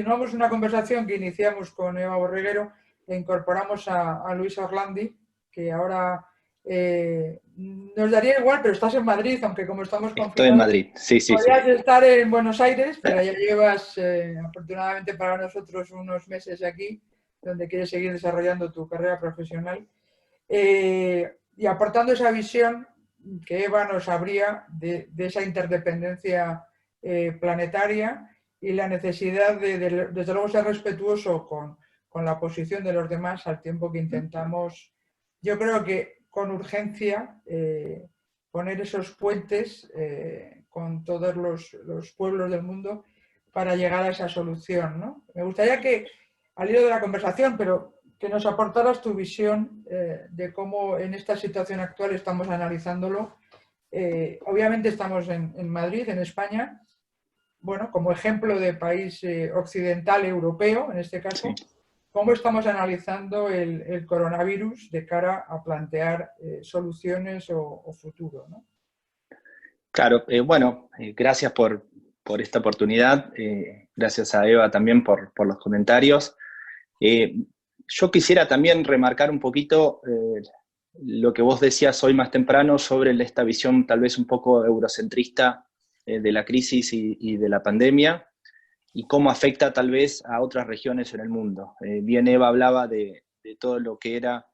Continuamos una conversación que iniciamos con Eva Borreguero e incorporamos a Luis Orlandi, que ahora nos daría igual, pero estás en Madrid, aunque como estamos Estoy en confinados, Madrid, sí, sí, sí. podrías estar en Buenos Aires, pero ya llevas, afortunadamente para nosotros, unos meses aquí, donde quieres seguir desarrollando tu carrera profesional y aportando esa visión que Eva nos abría de esa interdependencia planetaria y la necesidad de, desde luego, ser respetuoso con la posición de los demás al tiempo que intentamos, yo creo que con urgencia, poner esos puentes con todos los pueblos del mundo para llegar a esa solución, ¿no? Me gustaría que, al hilo de la conversación, pero que nos aportaras tu visión de cómo en esta situación actual estamos analizándolo. Obviamente estamos en Madrid, en España, bueno, como ejemplo de país occidental europeo, en este caso, Sí. ¿cómo estamos analizando el coronavirus de cara a plantear soluciones o futuro, ¿no? Claro, gracias por esta oportunidad, gracias a Eva también por los comentarios. Yo quisiera también remarcar un poquito lo que vos decías hoy más temprano sobre esta visión tal vez un poco eurocentrista de la crisis y de la pandemia, y cómo afecta tal vez a otras regiones en el mundo. Bien Eva hablaba de todo lo que era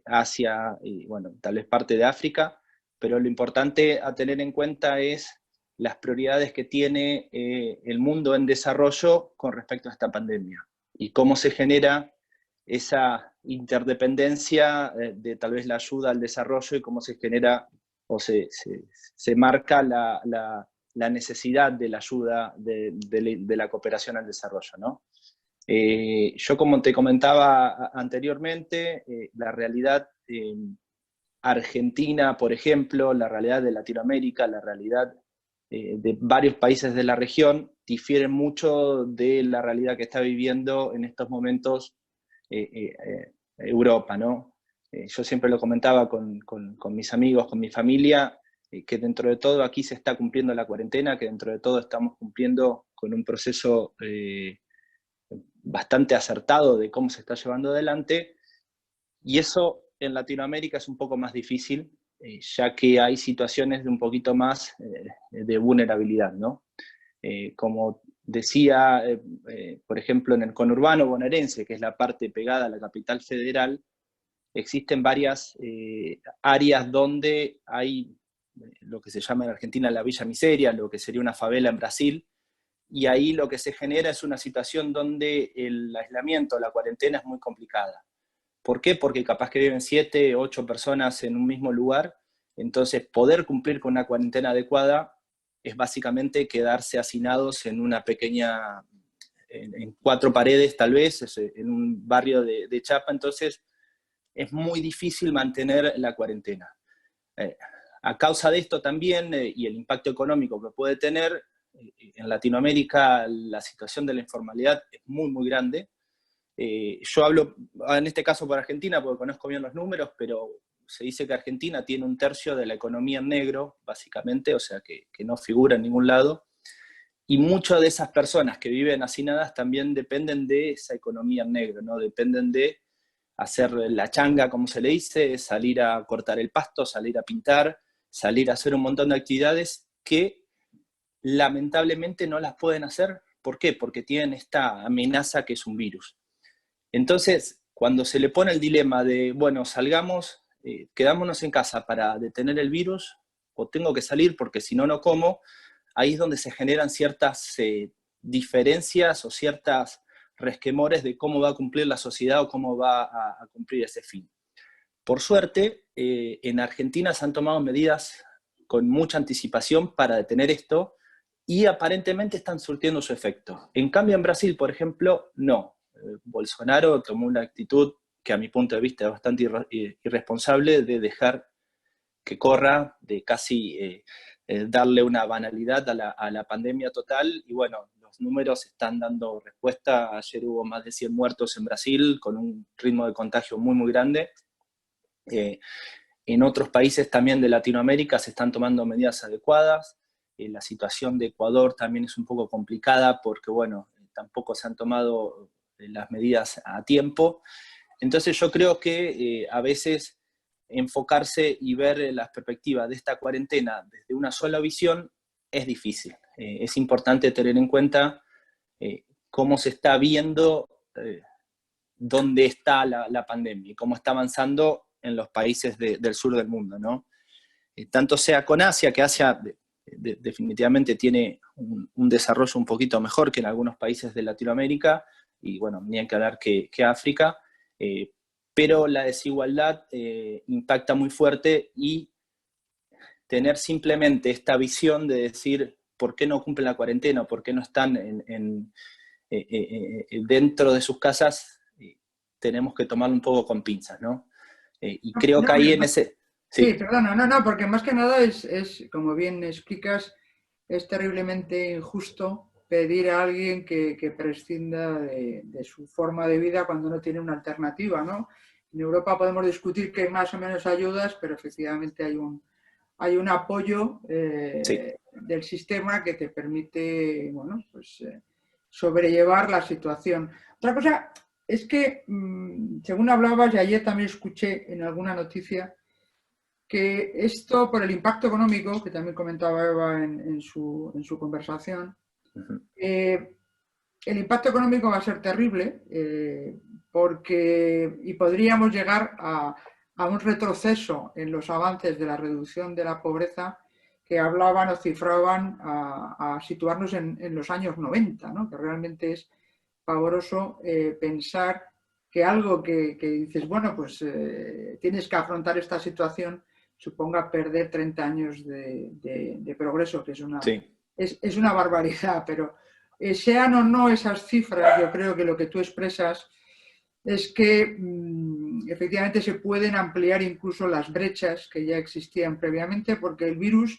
Asia y bueno, tal vez parte de África, pero lo importante a tener en cuenta es las prioridades que tiene el mundo en desarrollo con respecto a esta pandemia y cómo se genera esa interdependencia de tal vez la ayuda al desarrollo y cómo se genera o se marca la necesidad de la ayuda, de la cooperación al desarrollo, ¿no? Yo, como te comentaba anteriormente, la realidad argentina, por ejemplo, la realidad de Latinoamérica, la realidad de varios países de la región, difieren mucho de la realidad que está viviendo en estos momentos Europa, ¿no? Yo siempre lo comentaba con mis amigos, con mi familia, que dentro de todo aquí se está cumpliendo la cuarentena, que dentro de todo estamos cumpliendo con un proceso bastante acertado de cómo se está llevando adelante, y eso en Latinoamérica es un poco más difícil, ya que hay situaciones de un poquito más de vulnerabilidad, ¿no? Como decía, por ejemplo, en el conurbano bonaerense, que es la parte pegada a la capital federal, existen varias áreas donde hay lo que se llama en Argentina la Villa Miseria, lo que sería una favela en Brasil, y ahí lo que se genera es una situación donde el aislamiento, la cuarentena es muy complicada. ¿Por qué? Porque capaz que viven 7, 8 personas en un mismo lugar, entonces poder cumplir con una cuarentena adecuada es básicamente quedarse hacinados en una pequeña, en 4 paredes tal vez, en un barrio de Chapa, entonces es muy difícil mantener la cuarentena. A causa de esto también, y el impacto económico que puede tener, en Latinoamérica la situación de la informalidad es muy, muy grande. Yo hablo en este caso por Argentina porque conozco bien los números, pero se dice que Argentina tiene 1/3 de la economía en negro, básicamente, o sea que no figura en ningún lado, y muchas de esas personas que viven hacinadas también dependen de esa economía en negro, ¿no? Dependen de hacer la changa, como se le dice, salir a cortar el pasto, salir a pintar, salir a hacer un montón de actividades que lamentablemente no las pueden hacer. ¿Por qué? Porque tienen esta amenaza que es un virus. Entonces, cuando se le pone el dilema de, bueno, salgamos, quedámonos en casa para detener el virus, o tengo que salir porque si no, no como, ahí es donde se generan ciertas diferencias o ciertas resquemores de cómo va a cumplir la sociedad o cómo va a cumplir ese fin. Por suerte, en Argentina se han tomado medidas con mucha anticipación para detener esto y aparentemente están surtiendo su efecto. En cambio, en Brasil, por ejemplo, no. Bolsonaro tomó una actitud que a mi punto de vista es bastante irresponsable de dejar que corra, de casi darle una banalidad a la pandemia total, y bueno, los números están dando respuesta. Ayer hubo más de 100 muertos en Brasil, con un ritmo de contagio muy, muy grande. En otros países también de Latinoamérica se están tomando medidas adecuadas. La situación de Ecuador también es un poco complicada porque, bueno, tampoco se han tomado las medidas a tiempo. Entonces yo creo que a veces enfocarse y ver las perspectivas de esta cuarentena desde una sola visión es difícil. Es importante tener en cuenta cómo se está viendo dónde está la pandemia y cómo está avanzando en los países del sur del mundo, ¿no? Tanto sea con Asia, que Asia definitivamente tiene un desarrollo un poquito mejor que en algunos países de Latinoamérica, y bueno, ni hay que hablar que África, pero la desigualdad impacta muy fuerte, y tener simplemente esta visión de decir por qué no cumplen la cuarentena, por qué no están dentro de sus casas, tenemos que tomarlo un poco con pinzas, ¿no? Y creo que ahí en ese... Sí, perdona, no, porque más que nada es, como bien explicas, es terriblemente injusto pedir a alguien que prescinda de su forma de vida cuando no tiene una alternativa, ¿no? En Europa podemos discutir que hay más o menos ayudas, pero efectivamente hay un apoyo del sistema que te permite, bueno, pues sobrellevar la situación. Otra cosa es que, según hablabas, y ayer también escuché en alguna noticia, que esto, por el impacto económico, que también comentaba Eva en su conversación, el impacto económico va a ser terrible, y podríamos llegar a un retroceso en los avances de la reducción de la pobreza, que hablaban o cifraban a situarnos en los años 90, ¿no? Que realmente es pavoroso pensar que algo que dices, bueno, pues tienes que afrontar esta situación, suponga perder 30 años de progreso, que es una barbaridad, pero sean o no esas cifras, yo creo que lo que tú expresas es que efectivamente se pueden ampliar incluso las brechas que ya existían previamente, porque el virus,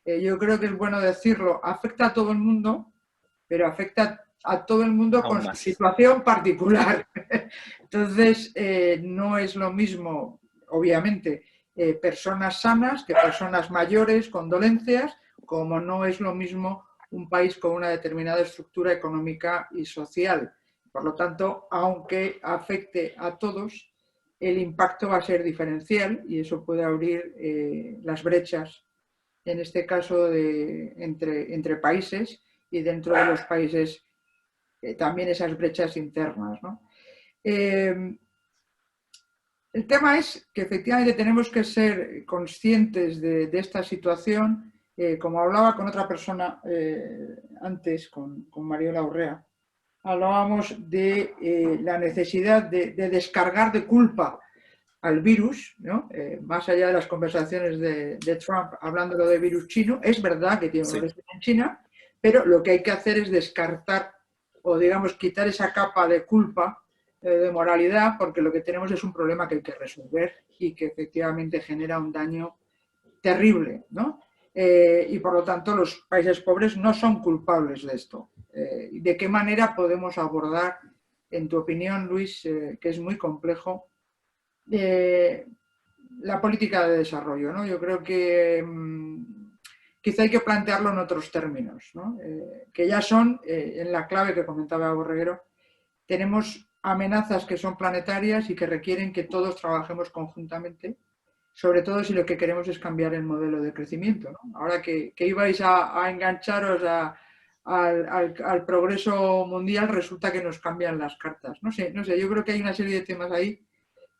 yo creo que es bueno decirlo, afecta a todo el mundo, pero afecta a todo el mundo con su situación particular. Entonces, no es lo mismo, obviamente, personas sanas que personas mayores con dolencias, como no es lo mismo un país con una determinada estructura económica y social. Por lo tanto, aunque afecte a todos, el impacto va a ser diferencial, y eso puede abrir las brechas, en este caso entre países, y dentro de los países también esas brechas internas, ¿no? El tema es que efectivamente tenemos que ser conscientes de esta situación. Como hablaba con otra persona antes, con Mariola Urrea, hablábamos de la necesidad de descargar de culpa al virus, ¿no? Más allá de las conversaciones de Trump hablando de virus chino. Es verdad que tiene un origen en China, pero lo que hay que hacer es descartar, o digamos quitar esa capa de culpa, de moralidad, porque lo que tenemos es un problema que hay que resolver y que efectivamente genera un daño terrible, ¿no? Y por lo tanto los países pobres no son culpables de esto. ¿De qué manera podemos abordar, en tu opinión, Luis, que es muy complejo, la política de desarrollo, ¿no? Yo creo que quizá hay que plantearlo en otros términos, ¿no? Que ya son, en la clave que comentaba Borreguero, tenemos amenazas que son planetarias y que requieren que todos trabajemos conjuntamente, sobre todo si lo que queremos es cambiar el modelo de crecimiento, ¿no? Ahora que ibais a engancharos al progreso mundial, resulta que nos cambian las cartas. No sé, yo creo que hay una serie de temas ahí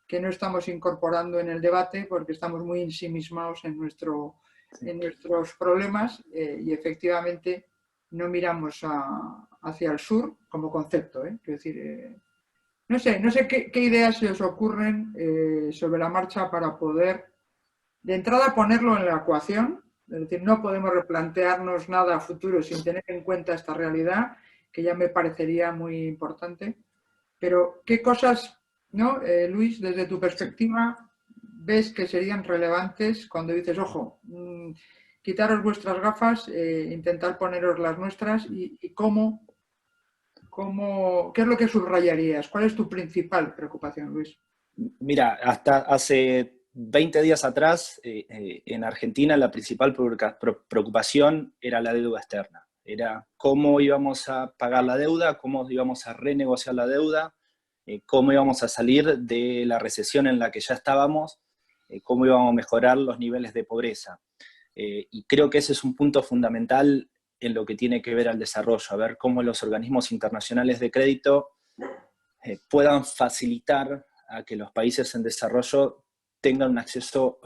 que no estamos incorporando en el debate porque estamos muy ensimismados en nuestros problemas, y efectivamente no miramos hacia el sur como concepto. Quiero decir, no sé qué ideas se os ocurren sobre la marcha para poder, de entrada, ponerlo en la ecuación. Es decir, no podemos replantearnos nada a futuro sin tener en cuenta esta realidad, que ya me parecería muy importante. Pero, ¿qué cosas, ¿no? Luis, desde tu perspectiva, ves que serían relevantes cuando dices, ojo, quitaros vuestras gafas, intentar poneros las nuestras, y qué es lo que subrayarías? ¿Cuál es tu principal preocupación, Luis? Mira, hasta hace 20 días atrás, en Argentina la principal preocupación era la deuda externa. Era cómo íbamos a pagar la deuda, cómo íbamos a renegociar la deuda, cómo íbamos a salir de la recesión en la que ya estábamos, cómo íbamos a mejorar los niveles de pobreza. Y creo que ese es un punto fundamental en lo que tiene que ver al desarrollo, a ver cómo los organismos internacionales de crédito puedan facilitar a que los países en desarrollo tengan un acceso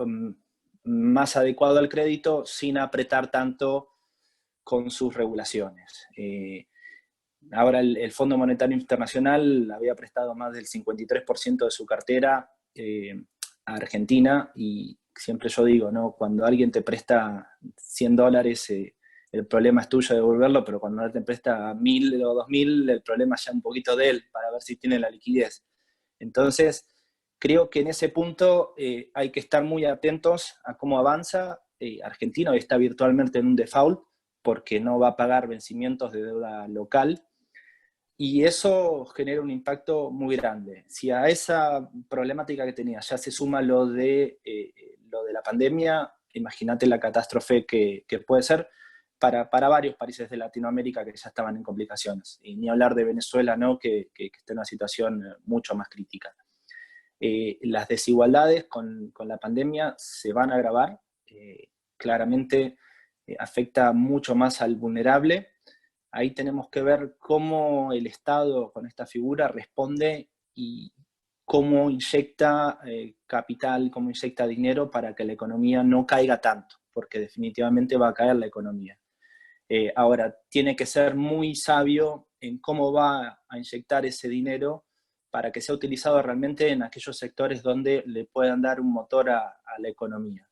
más adecuado al crédito sin apretar tanto con sus regulaciones. Ahora el Fondo Monetario Internacional había prestado más del 53% de su cartera a Argentina, y siempre yo digo, ¿no? Cuando alguien te presta $100, el problema es tuyo de devolverlo, pero cuando alguien te presta 1.000 o 2.000, el problema es ya un poquito de él, para ver si tiene la liquidez. Entonces, creo que en ese punto hay que estar muy atentos a cómo avanza. Argentina hoy está virtualmente en un default, porque no va a pagar vencimientos de deuda local, y eso genera un impacto muy grande. Si a esa problemática que tenía ya se suma lo de la pandemia, imagínate la catástrofe que puede ser para varios países de Latinoamérica que ya estaban en complicaciones. Y ni hablar de Venezuela, ¿no? que está en una situación mucho más crítica. Las desigualdades con la pandemia se van a agravar. Claramente afecta mucho más al vulnerable. Ahí tenemos que ver cómo el Estado con esta figura responde y cómo inyecta capital, cómo inyecta dinero para que la economía no caiga tanto, porque definitivamente va a caer la economía. Ahora, tiene que ser muy sabio en cómo va a inyectar ese dinero para que sea utilizado realmente en aquellos sectores donde le puedan dar un motor a la economía.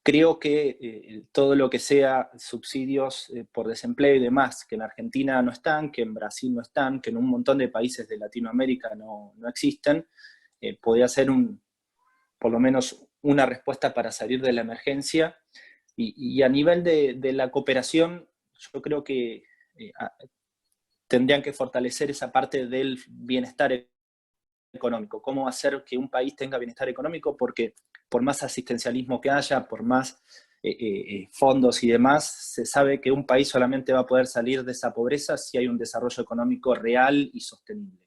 Creo que todo lo que sea subsidios por desempleo y demás, que en Argentina no están, que en Brasil no están, que en un montón de países de Latinoamérica no existen, podría ser por lo menos una respuesta para salir de la emergencia. Y a nivel de la cooperación, yo creo que tendrían que fortalecer esa parte del bienestar económico. Cómo hacer que un país tenga bienestar económico, porque por más asistencialismo que haya, por más fondos y demás, se sabe que un país solamente va a poder salir de esa pobreza si hay un desarrollo económico real y sostenible.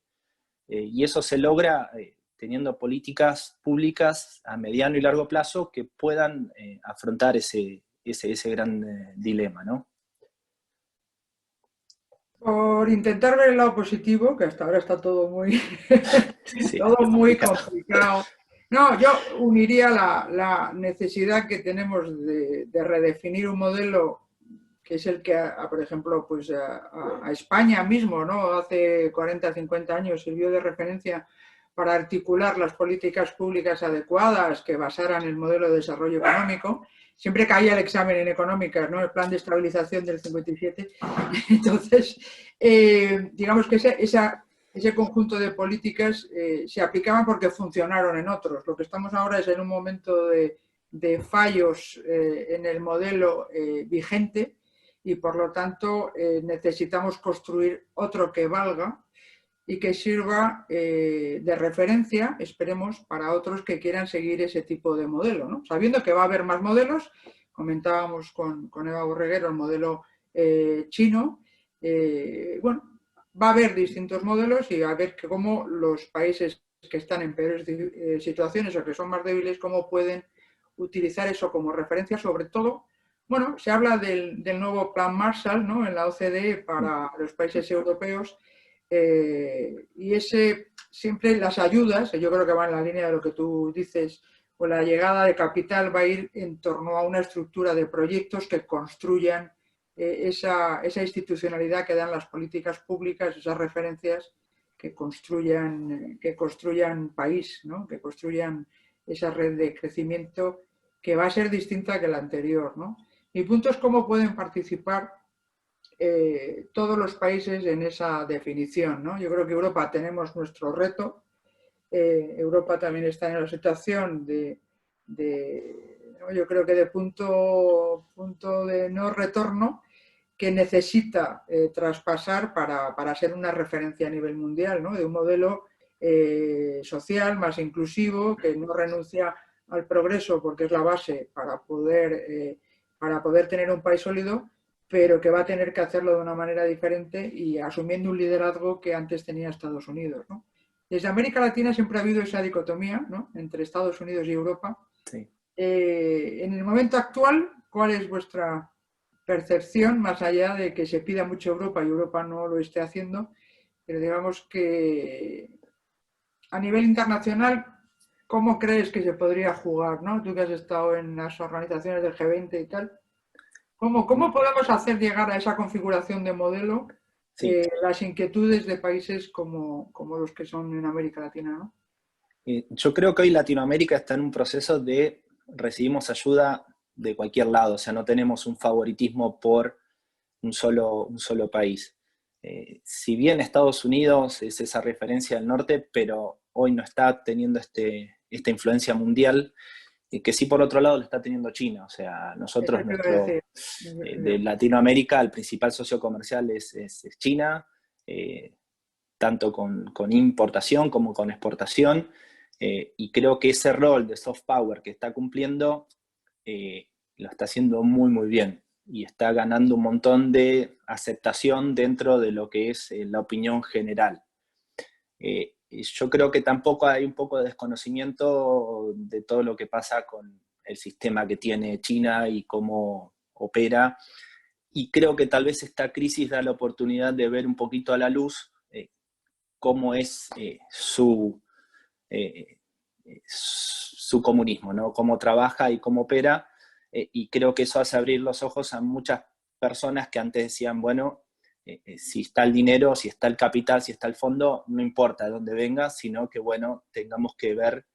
Y eso se logra teniendo políticas públicas a mediano y largo plazo que puedan afrontar ese gran dilema, ¿no? Por intentar ver el lado positivo, que hasta ahora está todo muy, Sí, todo muy complicado. complicado. No, yo uniría la necesidad que tenemos de redefinir un modelo que es el que, por ejemplo, pues a España mismo, ¿no? Hace 40, 50 años sirvió de referencia para articular las políticas públicas adecuadas que basaran el modelo de desarrollo económico. Siempre caía el examen en económicas, ¿no? El plan de estabilización del 57. Entonces, digamos que ese conjunto de políticas se aplicaban porque funcionaron en otros. Lo que estamos ahora es en un momento de fallos en el modelo vigente, y por lo tanto necesitamos construir otro que valga y que sirva de referencia, esperemos, para otros que quieran seguir ese tipo de modelo, ¿no? Sabiendo que va a haber más modelos. Comentábamos con Eva Borreguero el modelo chino. Bueno, va a haber distintos modelos y a ver cómo los países que están en peores situaciones o que son más débiles, cómo pueden utilizar eso como referencia, sobre todo. Bueno, se habla del nuevo plan Marshall, ¿no? En la OCDE para los países europeos, y siempre las ayudas, yo creo que van en la línea de lo que tú dices, pues la llegada de capital va a ir en torno a una estructura de proyectos que construyan esa institucionalidad que dan las políticas públicas, esas referencias que construyan país, ¿no? Que construyan esa red de crecimiento que va a ser distinta que la anterior, ¿no? Mi punto es cómo pueden participar todos los países en esa definición, ¿no? Yo creo que Europa tenemos nuestro reto. Europa también está en la situación ¿no? Yo creo que de punto de no retorno, que necesita traspasar para ser una referencia a nivel mundial, ¿no? De un modelo social más inclusivo, que no renuncia al progreso porque es la base para poder tener un país sólido, pero que va a tener que hacerlo de una manera diferente y asumiendo un liderazgo que antes tenía Estados Unidos, ¿no? Desde América Latina siempre ha habido esa dicotomía, ¿no?, entre Estados Unidos y Europa. Sí. En el momento actual, ¿cuál es vuestra percepción, más allá de que se pida mucho Europa y Europa no lo esté haciendo? Pero digamos que a nivel internacional, ¿cómo crees que se podría jugar, ¿no? Tú que has estado en las organizaciones del G20 y tal, ¿cómo podemos hacer llegar a esa configuración de modelo Sí. las inquietudes de países como los que son en América Latina, ¿no? Yo creo que hoy Latinoamérica está en un proceso de recibimos ayuda de cualquier lado, o sea, no tenemos un favoritismo por un solo país. Si bien Estados Unidos es esa referencia del norte, pero hoy no está teniendo esta influencia mundial, que sí por otro lado lo está teniendo China. O sea, Eso nosotros, te iba a decir. de Latinoamérica, el principal socio comercial es China, tanto con importación como con exportación, y creo que ese rol de soft power que está cumpliendo lo está haciendo muy, muy bien y está ganando un montón de aceptación dentro de lo que es la opinión general. Yo creo que tampoco hay un poco de desconocimiento de todo lo que pasa con el sistema que tiene China y cómo opera, y creo que tal vez esta crisis da la oportunidad de ver un poquito a la luz cómo es su comunismo, ¿no? Cómo trabaja y cómo opera, y creo que eso hace abrir los ojos a muchas personas que antes decían, bueno, si está el dinero, si está el capital, si está el fondo, no importa de dónde venga, sino que, bueno, tengamos que ver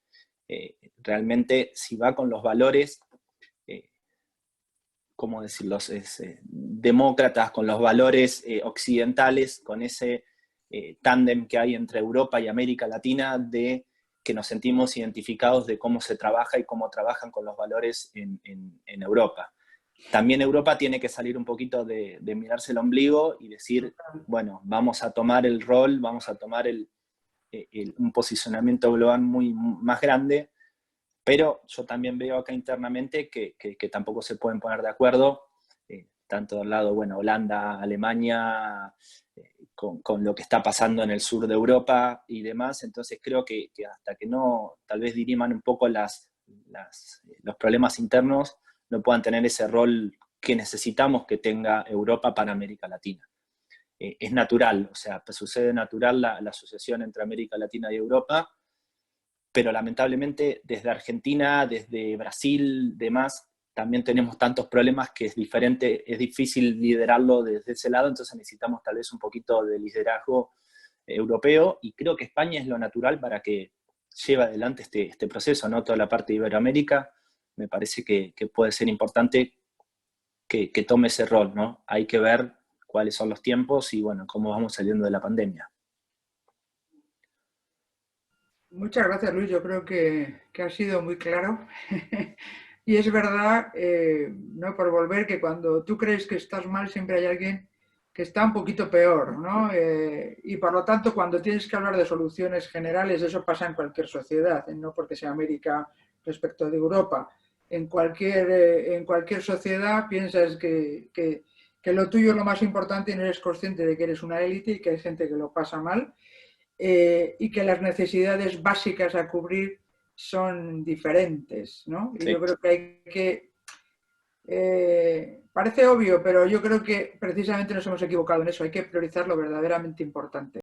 realmente si va con los valores, ¿cómo decirlos?, demócratas, con los valores occidentales, con ese tándem que hay entre Europa y América Latina, de que nos sentimos identificados de cómo se trabaja y cómo trabajan con los valores en Europa. También Europa tiene que salir un poquito de mirarse el ombligo y decir, bueno, vamos a tomar el rol, vamos a tomar un posicionamiento global más grande, pero yo también veo acá internamente que tampoco se pueden poner de acuerdo, tanto del lado, bueno, Holanda, Alemania, con lo que está pasando en el sur de Europa y demás. Entonces creo que hasta que no tal vez diriman un poco los problemas internos, no puedan tener ese rol que necesitamos que tenga Europa para América Latina. Es natural, o sea, sucede natural la asociación entre América Latina y Europa, pero lamentablemente desde Argentina, desde Brasil, demás, también tenemos tantos problemas que es difícil liderarlo desde ese lado, entonces necesitamos tal vez un poquito de liderazgo europeo, y creo que España es lo natural para que lleve adelante este proceso, ¿no? Toda la parte de Iberoamérica, me parece que puede ser importante que tome ese rol, ¿no? Hay que ver cuáles son los tiempos y, bueno, cómo vamos saliendo de la pandemia. Muchas gracias, Luis. Yo creo que ha sido muy claro. Y es verdad, no por volver, que cuando tú crees que estás mal, siempre hay alguien que está un poquito peor, ¿no? Y por lo tanto, cuando tienes que hablar de soluciones generales, eso pasa en cualquier sociedad, no porque sea América respecto de Europa. En cualquier sociedad piensas que lo tuyo es lo más importante y no eres consciente de que eres una élite y que hay gente que lo pasa mal, y que las necesidades básicas a cubrir son diferentes, ¿no? Y Sí. yo creo que hay que... parece obvio, pero yo creo que precisamente nos hemos equivocado en eso. Hay que priorizar lo verdaderamente importante.